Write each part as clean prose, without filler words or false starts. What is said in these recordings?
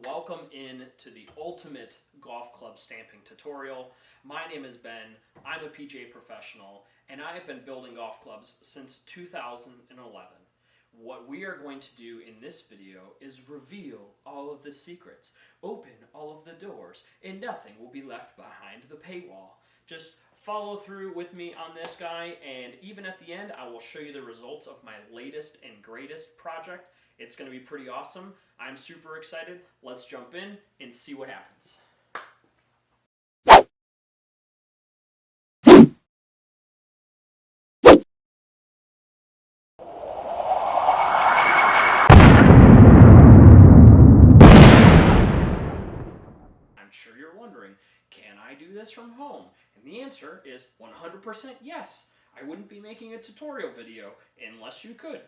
welcome in to the ultimate golf club stamping tutorial. My name is Ben, I'm a PGA professional, and I have been building golf clubs since 2011. What we are going to do in this video is reveal all of the secrets, open all of the doors, and nothing will be left behind the paywall. Just follow through with me on this guy, and even at the end I will show you the results of my latest and greatest project. It's going to be pretty awesome. I'm super excited. Let's jump in and see what happens. I'm sure you're wondering, can I do this from home? And the answer is 100% yes. I wouldn't be making a tutorial video unless you could.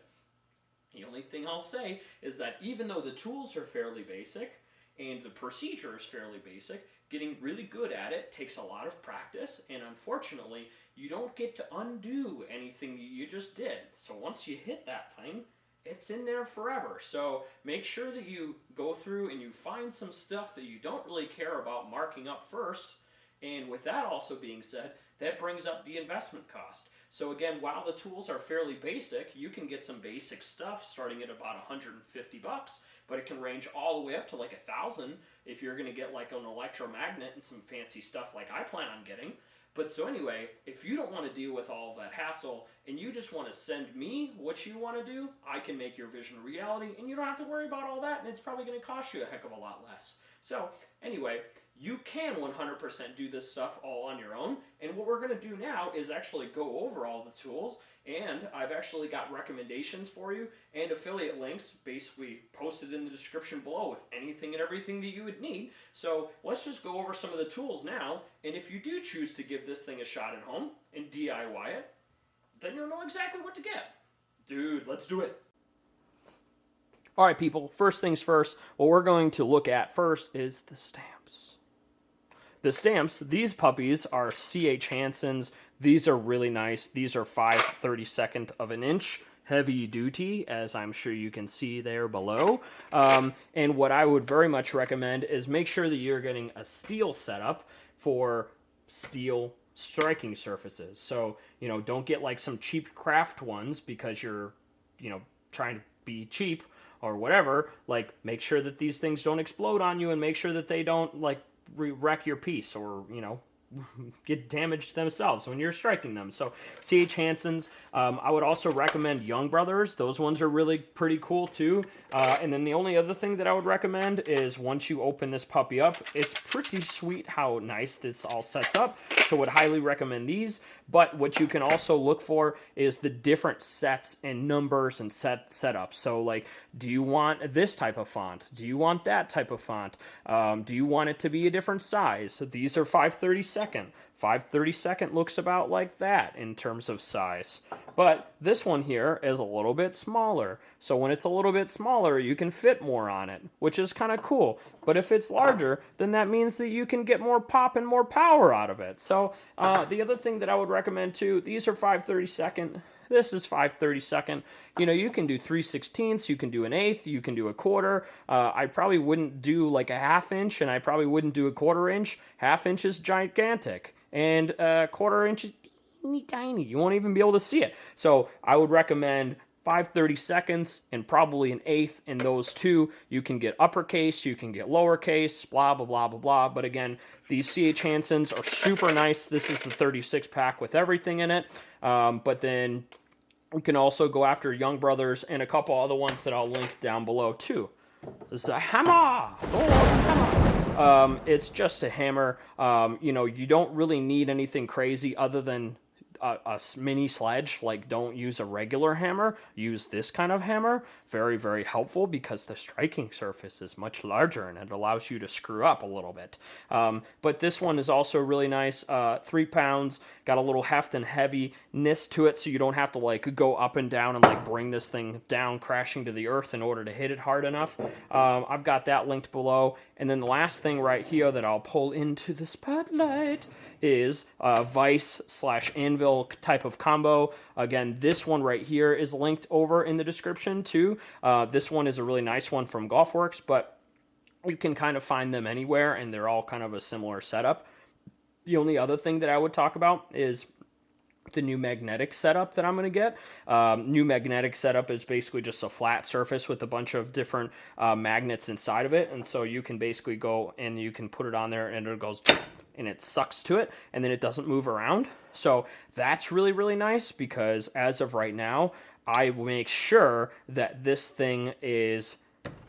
The only thing I'll say is that even though the tools are fairly basic and the procedure is fairly basic, getting really good at it takes a lot of practice, and unfortunately, you don't get to undo anything that you just did. So once you hit that thing, it's in there forever. So make sure that you go through and you find some stuff that you don't really care about marking up first. And with that also being said, that brings up the investment cost. So again, while the tools are fairly basic, you can get some basic stuff starting at about $150, but it can range all the way up to like $1,000 if you're going to get like an electromagnet and some fancy stuff like I plan on getting. But so anyway, if you don't want to deal with all of that hassle and you just want to send me what you want to do, I can make your vision a reality and you don't have to worry about all that, and it's probably going to cost you a heck of a lot less. So anyway, you can 100% do this stuff all on your own, and what we're going to do now is actually go over all the tools, and I've actually got recommendations for you and affiliate links basically posted in the description below with anything and everything that you would need. So let's just go over some of the tools now, and if you do choose to give this thing a shot at home and DIY it, then you'll know exactly what to get. Dude, let's do it. All right, people, first things first, what we're going to look at first is the stamps. The stamps, these puppies are C.H. Hansen's. These are really nice. These are 5/32 of an inch, heavy duty, as I'm sure you can see there below. And what I would very much recommend is make sure that you're getting a steel setup for steel striking surfaces. So, don't get like some cheap craft ones because you're, trying to be cheap or whatever. Like, make sure that these things don't explode on you, and make sure that they don't like wreck your piece or, get damaged themselves when you're striking them. So C.H. Hansen's. I would also recommend Young Brothers. Those ones are really pretty cool too. And then the only other thing that I would recommend is once you open this puppy up, it's pretty sweet how nice this all sets up. So would highly recommend these. But what you can also look for is the different sets and numbers and setups. So like, do you want this type of font? Do you want that type of font? Do you want it to be a different size? So these are 5/32. 5/32 looks about like that in terms of size. But this one here is a little bit smaller. So when it's a little bit smaller, you can fit more on it, which is kind of cool. But if it's larger, then that means that you can get more pop and more power out of it. So the other thing that I would recommend too, these are 5/32. This is 5/32. You can do 3/16, you can do an eighth, you can do a quarter. I probably wouldn't do like a half inch, and I probably wouldn't do a quarter inch. Half inch is gigantic, and a quarter inch is teeny tiny. You won't even be able to see it. So I would recommend 5/32 and probably an eighth in those two. You can get uppercase, you can get lowercase, blah, blah, blah, blah, blah. But again, these C.H. Hansen's are super nice. This is the 36 pack with everything in it. But then you can also go after Young Brothers and a couple other ones that I'll link down below too. This is a hammer. Thor's hammer. It's just a hammer. You don't really need anything crazy other than a mini sledge. Like, don't use a regular hammer, use this kind of hammer. Very, very helpful because the striking surface is much larger and it allows you to screw up a little bit. But this one is also really nice. 3 pounds, got a little heft and heaviness to it, so you don't have to like go up and down and like bring this thing down crashing to the earth in order to hit it hard enough. I've got that linked below. And then the last thing right here that I'll pull into the spotlight is Vice/Anvil type of combo. Again, this one right here is linked over in the description too. This one is a really nice one from Golfworks, but You can kind of find them anywhere, and they're all kind of a similar setup. The only other thing that I would talk about is the new magnetic setup that I'm going to get. New magnetic setup is basically just a flat surface with a bunch of different magnets inside of it, and so you can basically go and you can put it on there and it goes and it sucks to it, and then it doesn't move around. So that's really, really nice, because as of right now, I make sure that this thing is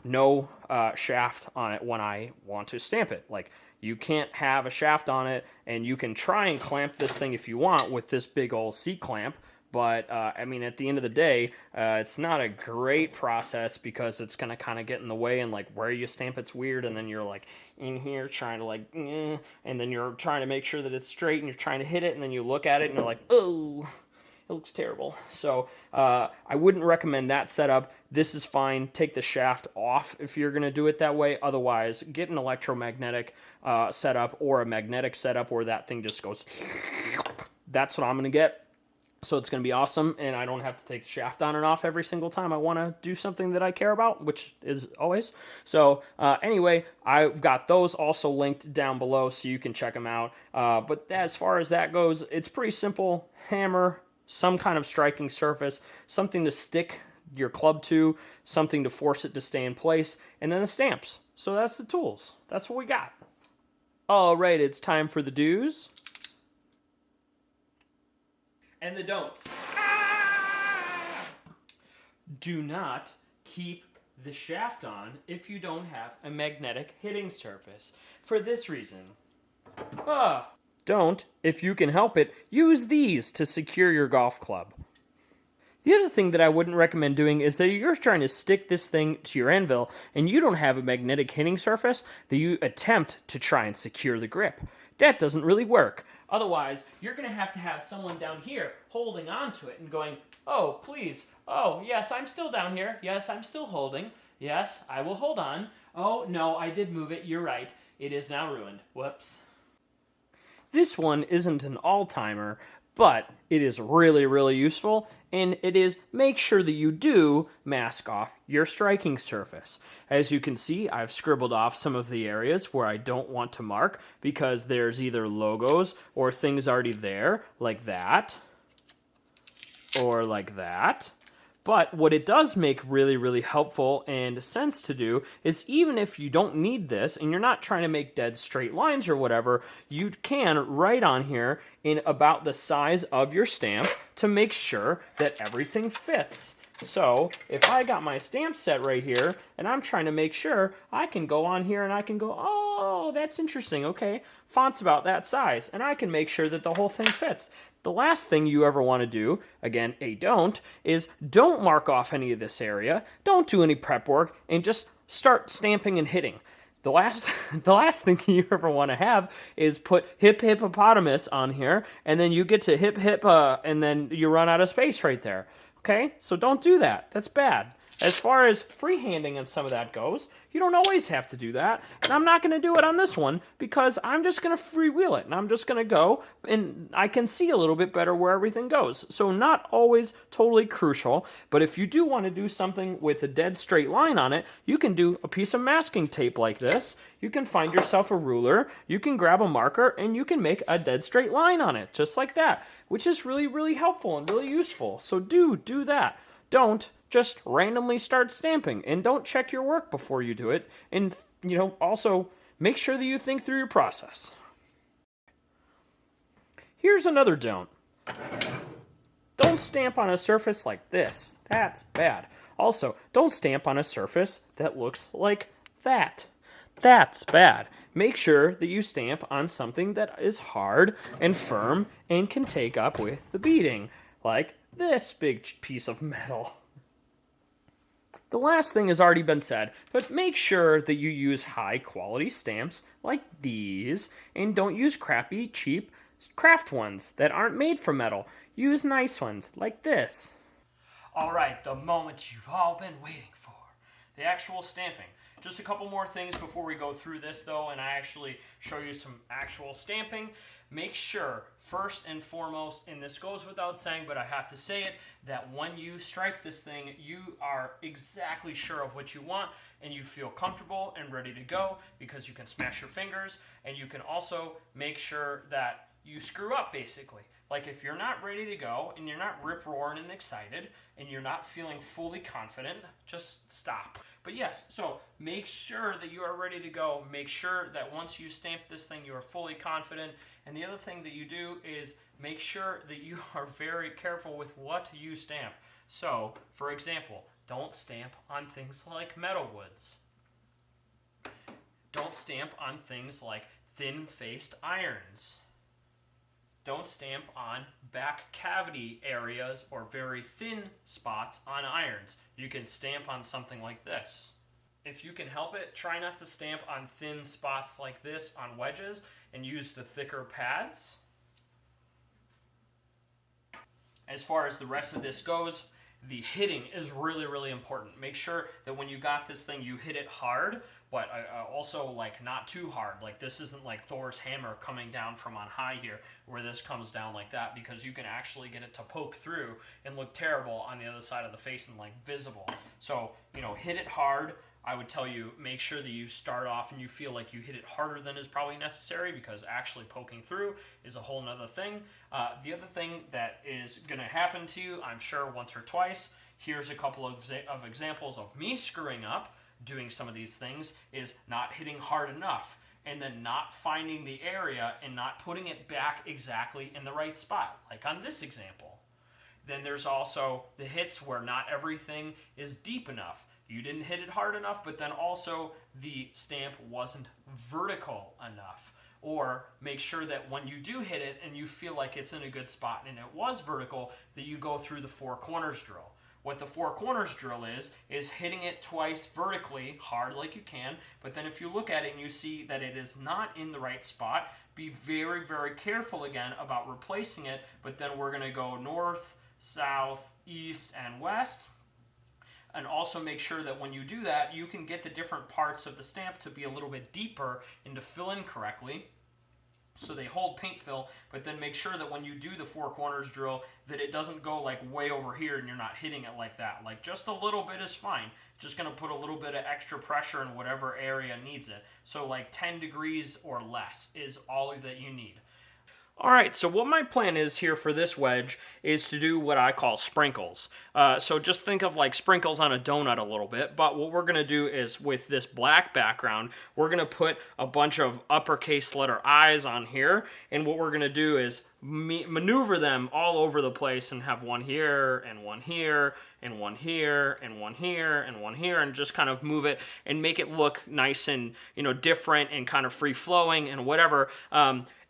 no shaft on it when I want to stamp it. Like, you can't have a shaft on it, and you can try and clamp this thing if you want with this big old C-clamp, but I mean, at the end of the day, it's not a great process, because it's going to kind of get in the way, and like where you stamp it's weird, and then you're like in here trying to like, and then you're trying to make sure that it's straight, and you're trying to hit it, and then you look at it and you're like, oh, it looks terrible. So I wouldn't recommend that setup. This is fine. Take the shaft off if you're going to do it that way. Otherwise, get an electromagnetic setup or a magnetic setup where that thing just goes. That's what I'm going to get. So it's going to be awesome, and I don't have to take the shaft on and off every single time I want to do something that I care about, which is always. So anyway, I've got those also linked down below so you can check them out. But as far as that goes, it's pretty simple. Hammer, some kind of striking surface, something to stick your club to, something to force it to stay in place, and then the stamps. So that's the tools. That's what we got. All right, it's time for the do's and the don'ts. Do not keep the shaft on if you don't have a magnetic hitting surface. For this reason. Don't, if you can help it, use these to secure your golf club. The other thing that I wouldn't recommend doing is that you're trying to stick this thing to your anvil and you don't have a magnetic hitting surface, that you attempt to try and secure the grip. That doesn't really work. Otherwise, you're going to have someone down here holding on to it and going, oh, please. Oh, yes, I'm still down here. Yes, I'm still holding. Yes, I will hold on. Oh, no, I did move it. You're right. It is now ruined. Whoops. This one isn't an all-timer, but it is really, really useful, and it is make sure that you do mask off your striking surface. As you can see, I've scribbled off some of the areas where I don't want to mark because there's either logos or things already there, like that, or like that. But what it does make really, really helpful and sense to do is, even if you don't need this and you're not trying to make dead straight lines or whatever, you can write on here in about the size of your stamp to make sure that everything fits. So if I got my stamp set right here and I'm trying to make sure, I can go on here and I can go, oh, that's interesting. Okay, font's about that size, and I can make sure that the whole thing fits. The last thing you ever want to do, again, a don't, is don't mark off any of this area. Don't do any prep work, and just start stamping and hitting. The last thing you ever want to have is put hip hippopotamus on here, and then you get to hip and then you run out of space right there. Okay, so don't do that. That's bad. As far as freehanding and some of that goes, you don't always have to do that. And I'm not going to do it on this one because I'm just going to freewheel it. And I'm just going to go, and I can see a little bit better where everything goes. So not always totally crucial, but if you do want to do something with a dead straight line on it, you can do a piece of masking tape like this. You can find yourself a ruler, you can grab a marker, and you can make a dead straight line on it, just like that, which is really, really helpful and really useful. So do that. Don't just randomly start stamping, and don't check your work before you do it. And, also make sure that you think through your process. Here's another don't. Don't stamp on a surface like this. That's bad. Also, don't stamp on a surface that looks like that. That's bad. Make sure that you stamp on something that is hard and firm and can take up with the beading, like this big piece of metal. The last thing has already been said, but make sure that you use high quality stamps like these, and don't use crappy, cheap craft ones that aren't made from metal. Use nice ones like this. All right, the moment you've all been waiting for, the actual stamping. Just a couple more things before we go through this though, and I actually show you some actual stamping. Make sure, first and foremost, and this goes without saying, but I have to say it, that when you strike this thing, you are exactly sure of what you want, and you feel comfortable and ready to go, because you can smash your fingers, and you can also make sure that you screw up, basically. Like if you're not ready to go, and you're not rip-roaring and excited, and you're not feeling fully confident, just stop. But yes, so make sure that you are ready to go. Make sure that once you stamp this thing, you are fully confident. And the other thing that you do is make sure that you are very careful with what you stamp. So, for example, don't stamp on things like metal woods. Don't stamp on things like thin-faced irons. Don't stamp on back cavity areas or very thin spots on irons. You can stamp on something like this. If you can help it, try not to stamp on thin spots like this on wedges and use the thicker pads. As far as the rest of this goes, the hitting is really, really important. Make sure that when you got this thing, you hit it hard, but also like not too hard. Like this isn't like Thor's hammer coming down from on high here, where this comes down like that, because you can actually get it to poke through and look terrible on the other side of the face and like visible. So, you know, hit it hard. I would tell you, make sure that you start off and you feel like you hit it harder than is probably necessary, because actually poking through is a whole nother thing. The other thing that is going to happen to you, I'm sure once or twice, here's a couple of examples of me screwing up doing some of these things, is not hitting hard enough and then not finding the area and not putting it back exactly in the right spot, like on this example. Then there's also the hits where not everything is deep enough. You didn't hit it hard enough, but then also the stamp wasn't vertical enough. Or make sure that when you do hit it and you feel like it's in a good spot and it was vertical, that you go through the 4 corners drill. What the 4 corners drill is hitting it twice vertically, hard like you can, but then if you look at it and you see that it is not in the right spot, be very, very careful again about replacing it, but then we're going to go north, south, east, and west. And also make sure that when you do that, you can get the different parts of the stamp to be a little bit deeper and to fill in correctly, so they hold paint fill, but then make sure that when you do the 4 corners drill that it doesn't go like way over here and you're not hitting it like that. Like just a little bit is fine. Just going to put a little bit of extra pressure in whatever area needs it. So like 10 degrees or less is all that you need. Alright, so what my plan is here for this wedge is to do what I call sprinkles. So just think of like sprinkles on a donut a little bit, but what we're going to do is with this black background, we're going to put a bunch of uppercase letter I's on here, and what we're going to do is maneuver them all over the place and have one here, and one here, and one here, and one here, and one here, and just kind of move it and make it look nice and, you know, different and kind of free-flowing and whatever.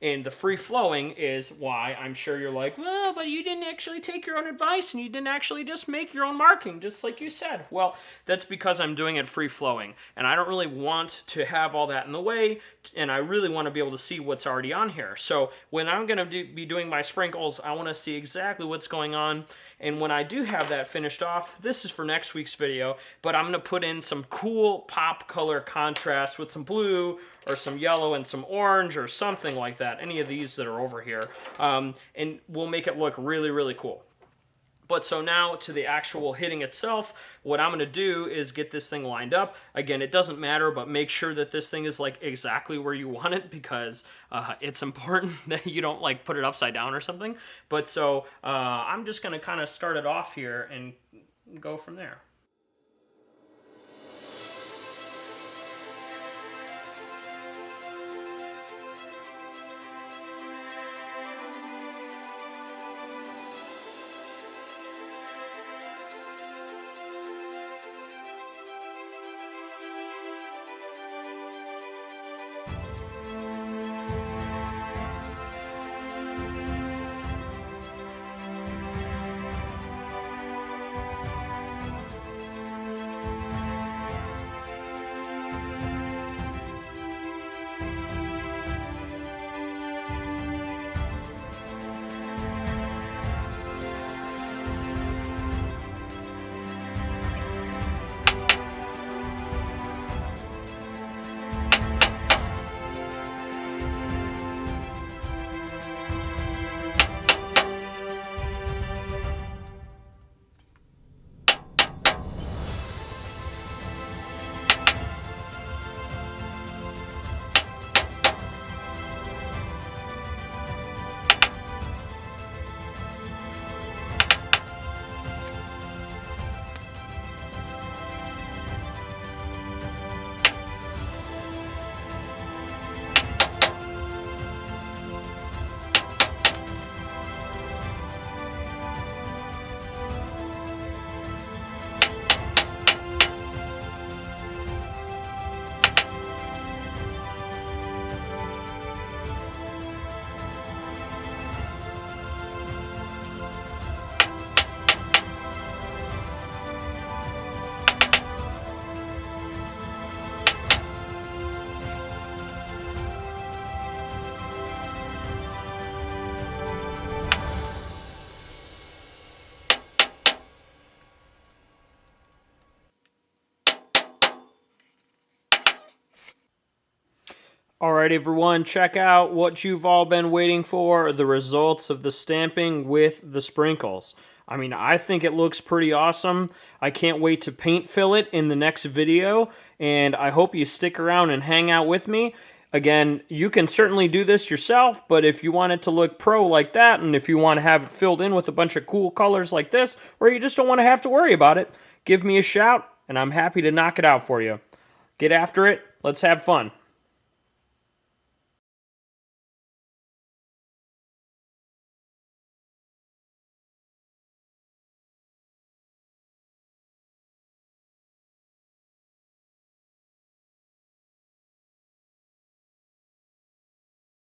And the free-flowing is why I'm sure you're like, well, but you didn't actually take your own advice and you didn't actually just make your own marking, just like you said. Well, that's because I'm doing it free-flowing, and I don't really want to have all that in the way, and I really want to be able to see what's already on here. So when I'm going to be doing my sprinkles, I want to see exactly what's going on, and when I do have that finished off, this is for next week's video, but I'm going to put in some cool pop color contrast with some blue or some yellow and some orange or something like that, any of these that are over here, and we'll make it look really, really cool. But so now to the actual hitting itself, what I'm going to do is get this thing lined up. Again, it doesn't matter, but make sure that this thing is like exactly where you want it, because it's important that you don't like put it upside down or something. But so I'm just going to kind of start it off here and go from there. Alright everyone, check out what you've all been waiting for, the results of the stamping with the sprinkles. I mean, I think it looks pretty awesome. I can't wait to paint fill it in the next video, and I hope you stick around and hang out with me. Again, you can certainly do this yourself, but if you want it to look pro like that, and if you want to have it filled in with a bunch of cool colors like this, or you just don't want to have to worry about it, give me a shout, and I'm happy to knock it out for you. Get after it. Let's have fun.